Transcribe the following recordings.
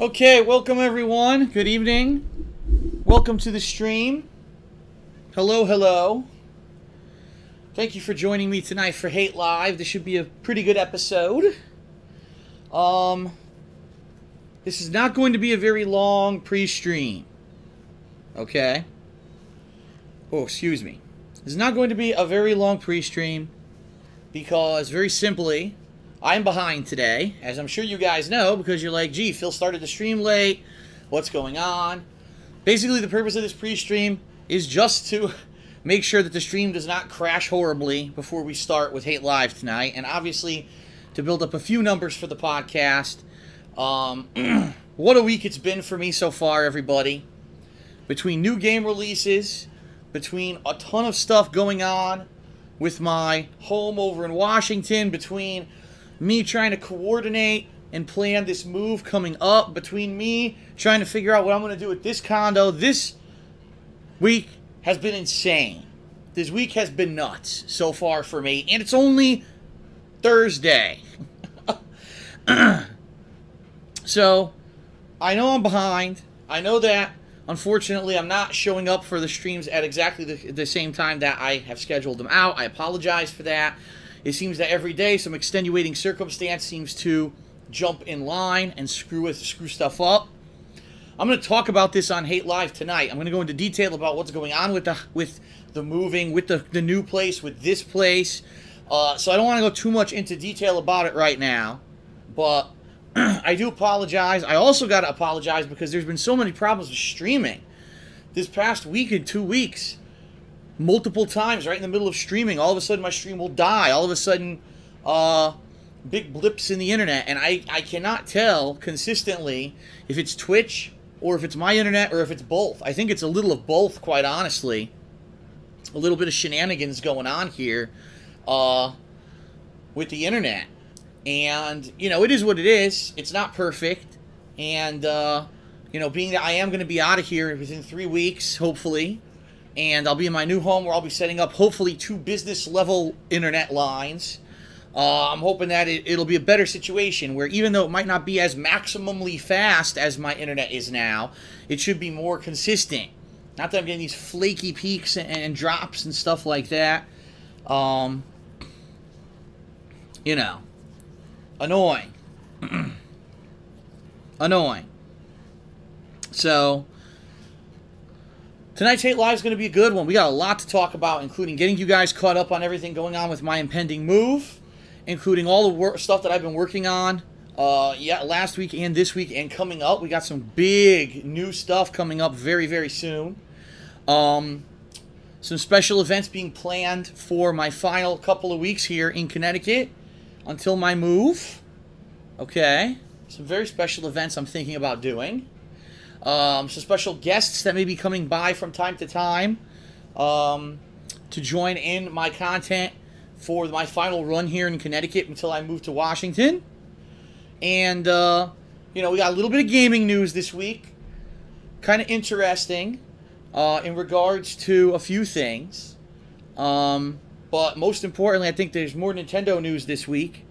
Okay, welcome everyone. Good evening. Welcome to the stream. Hello, hello. Thank you for joining me tonight for Hate Live. This should be a pretty good episode. This is not going to be a very long pre-stream. Okay? Oh, excuse me. This is not going to be a very long pre-stream because, very simply, I'm behind today, as I'm sure you guys know, because you're like, gee, Phil started the stream late. What's going on? Basically, the purpose of this pre-stream is just to make sure that the stream does not crash horribly before we start with Hate Live tonight, and obviously to build up a few numbers for the podcast. What a week it's been for me so far, everybody. Between new game releases, between a ton of stuff going on with my home over in Washington, between me trying to coordinate and plan this move coming up, between me trying to figure out what I'm going to do with this condo. This week has been insane. This week has been nuts so far for me, and it's only Thursday. So, I know I'm behind. I know that, unfortunately, I'm not showing up for the streams at exactly the same time that I have scheduled them out. I apologize for that. It seems that every day some extenuating circumstance seems to jump in line and screw stuff up. I'm going to talk about this on Hate Live tonight. I'm going to go into detail about what's going on with the moving, with the new place, with this place. So I don't want to go too much into detail about it right now. But I do apologize. I also got to apologize because there's been so many problems with streaming this past week and 2 weeks. Multiple times right in the middle of streaming, all of a sudden my stream will die. All of a sudden, big blips in the internet. And I cannot tell consistently if it's Twitch or if it's my internet or if it's both. I think it's a little of both, quite honestly. A little bit of shenanigans going on here with the internet. And, you know, it is what it is. It's not perfect. And, you know, being that I am going to be out of here within 3 weeks, hopefully, and I'll be in my new home where I'll be setting up, hopefully, 2 business-level internet lines. I'm hoping that it'll be a better situation where even though it might not be as maximally fast as my internet is now, it should be more consistent. Not that I'm getting these flaky peaks and drops and stuff like that. You know, annoying. Annoying. So, tonight's Hate Live is going to be a good one. We got a lot to talk about, including getting you guys caught up on everything going on with my impending move, including all the stuff that I've been working on last week and this week and coming up. We got some big new stuff coming up very, very soon. Some special events being planned for my final couple of weeks here in Connecticut until my move. Okay. Some very special events I'm thinking about doing. Some special guests that may be coming by from time to time to join in my content for my final run here in Connecticut until I move to Washington. And, you know, we got a little bit of gaming news this week. Kind of interesting in regards to a few things. But most importantly, I think there's more Nintendo news this week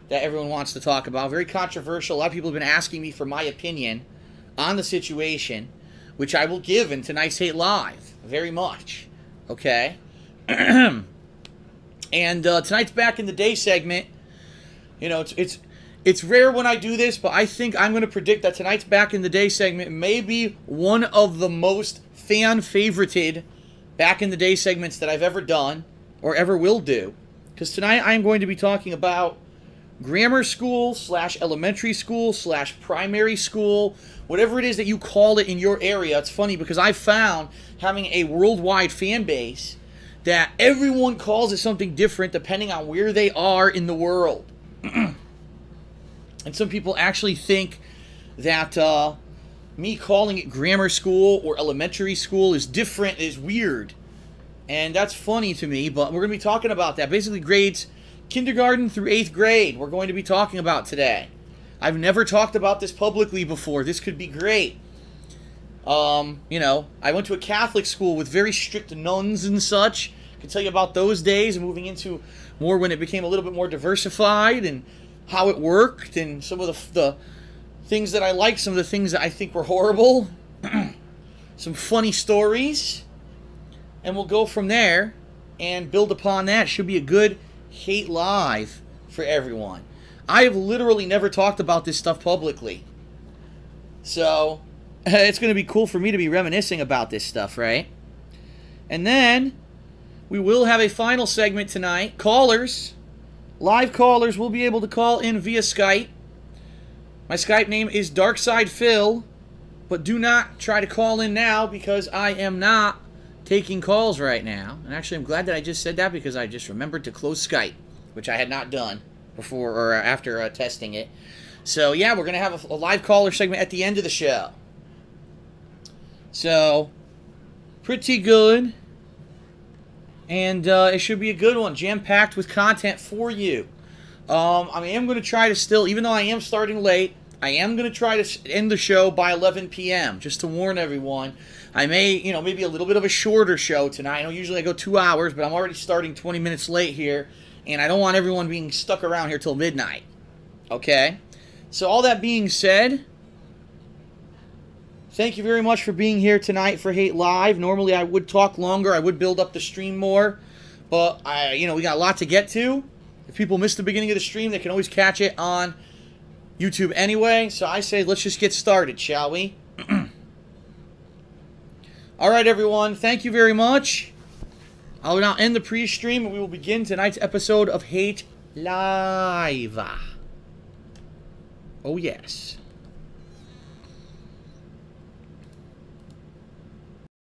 that everyone wants to talk about. Very controversial. A lot of people have been asking me for my opinion on the situation, which I will give in tonight's Hate Live, very much, okay? And tonight's Back in the Day segment, you know, it's rare when I do this, but I think I'm going to predict that tonight's Back in the Day segment may be one of the most fan-favorited Back in the Day segments that I've ever done, or ever will do, because tonight I'm going to be talking about grammar school / elementary school / primary school, whatever it is that you call it in your area. It's funny because I've found, having a worldwide fan base, that everyone calls it something different depending on where they are in the world. And some people actually think that me calling it grammar school or elementary school is different, is weird. And that's funny to me, but we're going to be talking about that. Basically, grades kindergarten through 8th grade we're going to be talking about today. I've never talked about this publicly before. This could be great. You know, I went to a Catholic school with very strict nuns and such. I can tell you about those days and moving into more when it became a little bit more diversified and how it worked and some of the things that I like, some of the things that I think were horrible, some funny stories, and we'll go from there and build upon that. Should be a good Hate Live for everyone. I have literally never talked about this stuff publicly. So, it's going to be cool for me to be reminiscing about this stuff, right? And then, we will have a final segment tonight. Callers, live callers will be able to call in via Skype. My Skype name is DarkSidePhil, but do not try to call in now because I am not taking calls right now. And actually, I'm glad that I just said that because I just remembered to close Skype, which I had not done before or after testing it. So, yeah, we're going to have a live caller segment at the end of the show. So, pretty good. And it should be a good one, jam-packed with content for you. I am going to try to still, even though I am starting late, I am going to try to end the show by 11 p.m., just to warn everyone. I may, maybe a little bit of a shorter show tonight. I know usually I go 2 hours, but I'm already starting 20 minutes late here, and I don't want everyone being stuck around here till midnight. Okay? So all that being said, thank you very much for being here tonight for Hate Live. Normally I would talk longer, I would build up the stream more, but we got a lot to get to. If people miss the beginning of the stream, they can always catch it on YouTube anyway. So I say let's just get started, shall we? All right, everyone. Thank you very much. I'll now end the pre-stream, and we will begin tonight's episode of Hate Live. Oh, yes.